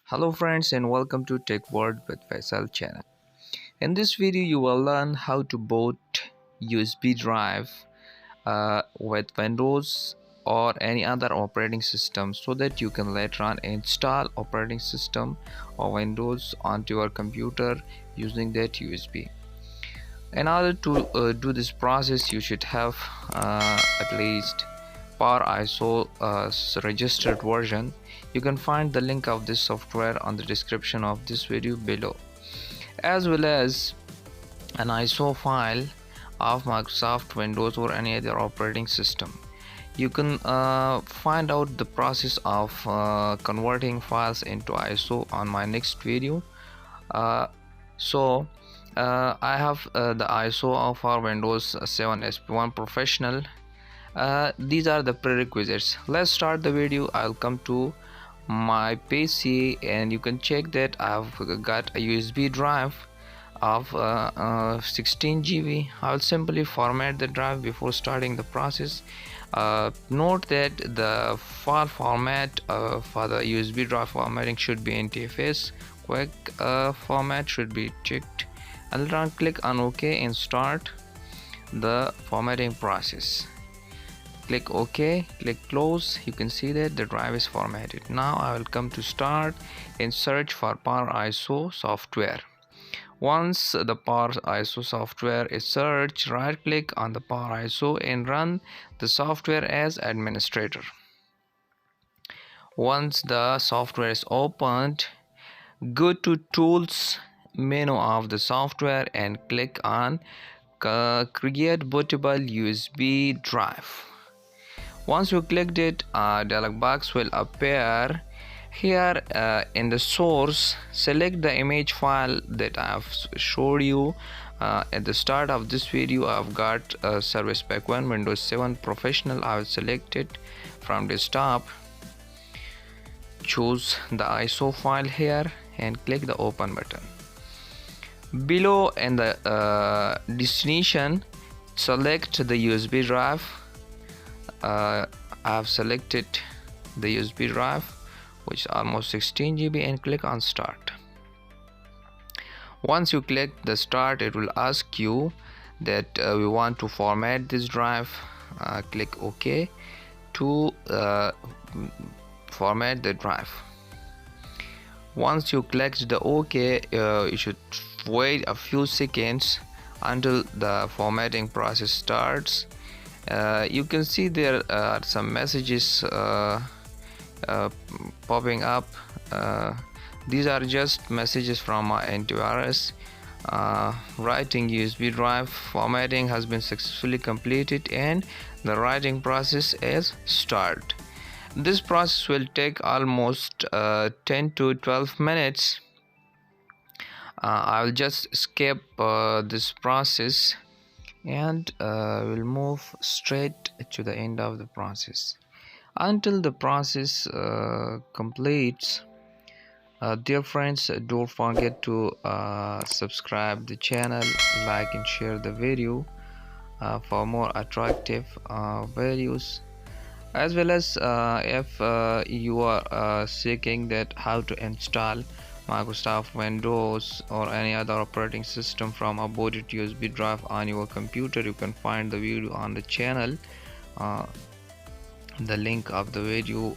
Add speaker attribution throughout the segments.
Speaker 1: Hello friends and welcome to Tech World with Faisal channel. In this video you will learn how to boot USB drive with Windows or any other operating system so that you can later on install operating system or Windows onto your computer using that USB. In order to do this process you should have at least Power ISO registered version. You can find the link of this software on the description of this video below, as well as an ISO file of Microsoft Windows or any other operating system. You can find out the process of converting files into ISO on my next video. uh, so I have the ISO of our Windows 7 SP1 Professional. These are the prerequisites. Let's start the video. I'll come to my PC and you can check that I've got a USB drive of 16 GB. I'll simply format the drive before starting the process. Note that the file format for the USB drive formatting should be NTFS. Quick format should be checked. I'll run click on OK and start the formatting process. Click OK, click close. You can see that the drive is formatted. Now I will come to start and search for Power ISO software. Once the Power ISO software is searched, right click on the Power ISO and run the software as administrator. Once the software is opened, go to tools menu of the software and click on create bootable USB drive. Once you clicked it, a dialog box will appear. Here in the source, select the image file that I have showed you at the start of this video. I've got Service Pack 1 Windows 7 Professional. I will select it from desktop, choose the ISO file here and click the open button. Below in the destination, select the USB drive. I have selected the USB drive, which is almost 16 GB, and click on start. Once you click the start, it will ask you that we want to format this drive. Click OK to format the drive. Once you click the OK, you should wait a few seconds until the formatting process starts. You can see there are some messages popping up. These are just messages from my antivirus. Writing USB drive formatting has been successfully completed and the writing process is start. This process will take almost 10 to 12 minutes. I'll just skip this process and we'll move straight to the end of the process until the process completes. Dear friends, don't forget to subscribe the channel, like and share the video for more attractive videos, as well as if you are seeking that how to install Microsoft Windows or any other operating system from a booted USB drive on your computer, you can find the video on the channel. The link of the video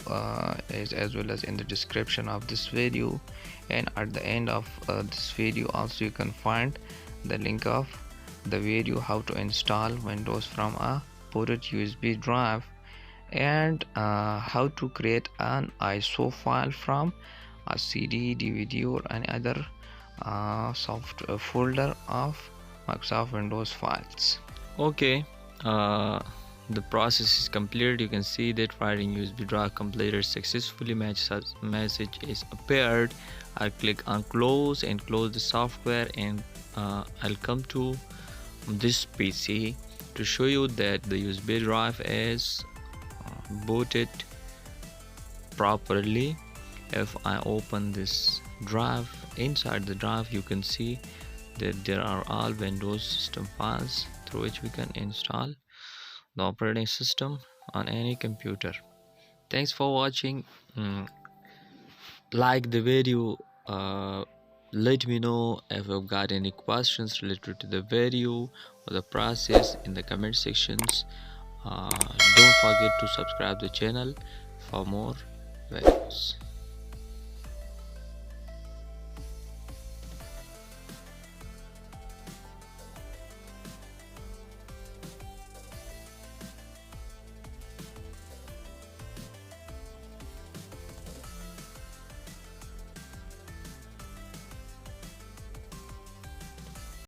Speaker 1: is as well as in the description of this video, and at the end of this video also you can find the link of the video how to install Windows from a booted USB drive and how to create an ISO file from a CD, DVD or any other folder of Microsoft Windows files. Okay, the process is completed. You can see that writing USB drive completed successfully. Message is appeared. I'll click on close and close the software, and I'll come to this PC to show you that the USB drive is booted properly. If I open this drive, inside the drive you can see that there are all Windows system files through which we can install the operating system on any computer. Thanks for watching. like the video. Let me know if you've got any questions related to the video or the process in the comment sections. Don't forget to subscribe the channel for more videos.